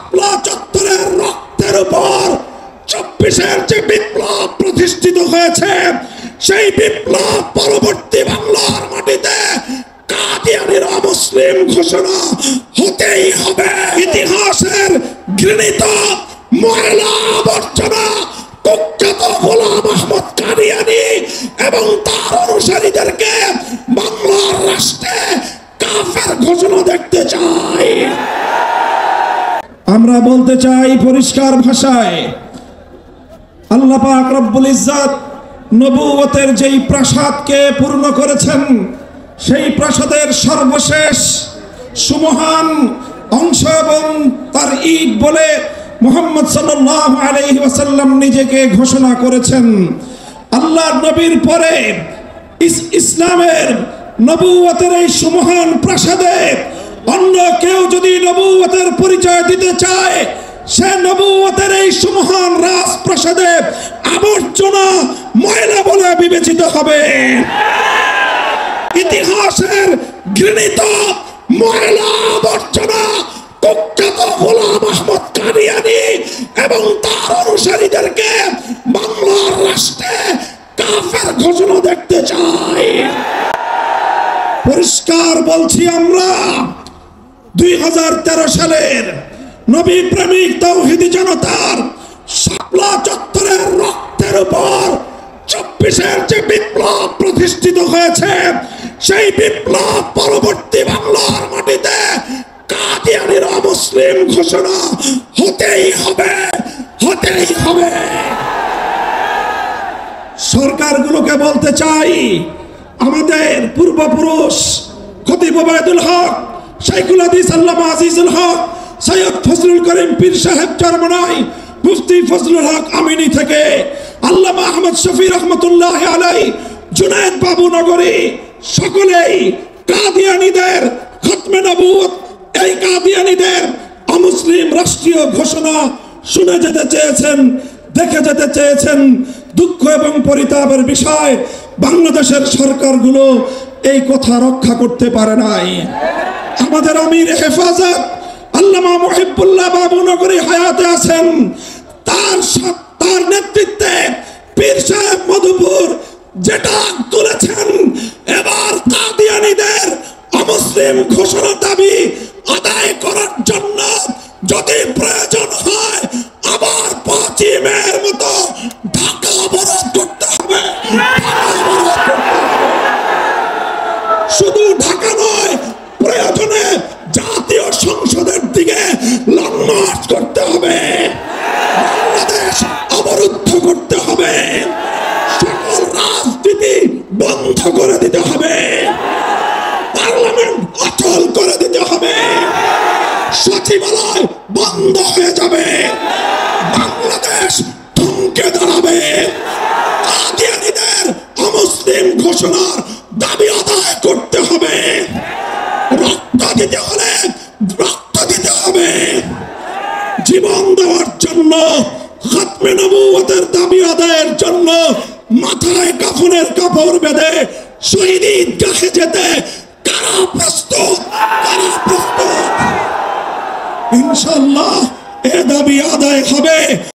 শাপলা চত্বরের রক্তের উপর ২৪-এর যে বিপ্লব প্রতিষ্ঠিত হয়েছে, সেই বিপ্লব পরবর্তী বাংলার মাটিতে কাদিয়ানীর অমুসলিম ঘোষণা হতেই হবে। ইতিহাসের ঘৃণিত ময়লা আবর্জনা কুখ্যাত গোলাম আহমদ কাদিয়ানী এবং তার অনুসারীদেরকে বাংলার রাষ্ট্রে কাফের ঘোষণা দেখতে চাই। আমরা বলতে চাই পরিষ্কার ভাষায়, আল্লাহ পাক রব্বুল ইজ্জত নবুয়তের যেই প্রাসাদকে পূর্ণ করেছেন, সেই প্রাসাদের সর্বশেষ সুমহান অংশ এবং তার ঈদ বলে মুহাম্মদ সাল্লাল্লাহু আলাইহি ওয়াসাল্লাম নিজেকে ঘোষণা করেছেন। আল্লাহর নবীর পরে ইসলামের নবুয়তের এই সুমহান প্রাসাদে অন্য কেউ যদি নবুয়তের পরিচয় দিতে চায়, সে নবুয়তের এই সুমহান রাজপ্রাসাদে আবর্জনা ময়লা বলে বিবেচিত হবে। ইতিহাসের ঘৃণিত ময়লা আবর্জনা কুখ্যাত গোলাম আহমদ কাদিয়ানী এবং তার অনুসারীদেরকে বাংলার রাষ্ট্রে কাফের ঘোষণা দেখতে চাই। পরিষ্কার বলছি, আমরা ২০১৩ সালের নবী প্রেমিক তাওহীদি জনতার শাপলা চত্বরের রক্তের উপর ২৪-এর যে বিপ্লব প্রতিষ্ঠিত হয়েছে, সেই বিপ্লব পরবর্তী বাংলার মাটিতে কাদিয়ানীর অমুসলিম ঘোষণা হতেই হবে, হতেই হবে। সরকারগুলোকে বলতে চাই, আমাদের পূর্বপুরুষ খতিব ওবায়দুল হক, শাইখুল হাদিস আল্লামা আজিজুল হক, সৈয়দ ফজলুল করিম পীর সাহেব চরমনাই, মুফতি ফজলুল হক আমিনী থেকে আল্লামা আহমদ শফি রহমতুল্লাহ আলাই, জুনায়েদ বাবু নগরী, সকলেই কাদিয়ানীদের খতমে নবুয়ত, এই কাদিয়ানীদের অমুসলিম রাষ্ট্রীয় ঘোষণা শুনে যেতে চেয়েছেন, দেখে যেতে চেয়েছেন। দুঃখ এবং পরিতাপের বিষয়, বাংলাদেশের সরকারগুলো এই কথা রক্ষা করতে পারে নাই। আমাদের আমির হেফাজত আল্লামা মুহিবুল্লাহ বাবু নগরী হায়াতে আছেন, তার নেতৃত্বে পীর সাহেব মধুপুর যেটা তুলেছেন, এবার কাদিয়ানীদের অমুসলিম ঘোষণা দাবি আদায় করার জন্য যদি প্রয়োজন হয় আবার ৫ই মের মতো ঢাকা অবরোধ করতে হবে। শুধু ঢাকা নয়, প্রয়োজনে জাতীয় সংসদের দিকে লং মার্চ করতে হবে, বাংলাদেশ অবরুদ্ধ করতে হবে, সকল রাজনীতি বন্ধ করে দিতে হবে, পার্লামেন্ট অচল করে দিতে হবে, সচিবালয় বন্ধ হয়ে যাবে, বাংলাদেশ থমকে দাঁড়াবে। কাদিয়ানীদের অমুসলিম ঘোষণার দাবি আদায় করতে হবে। রক্ত দিতে হলে রক্ত দিতে হবে। জীবন দেওয়ার জন্য, খতমে নবুয়তের দাবি আদায়ের জন্য মাথায় কাফনের কাপড় বেঁধে শহীদ ঈদগাহে যেতে কারা প্রস্তুত? কারা প্রস্তুত? ইনশাআল্লাহ এ দাবি আদায় হবে।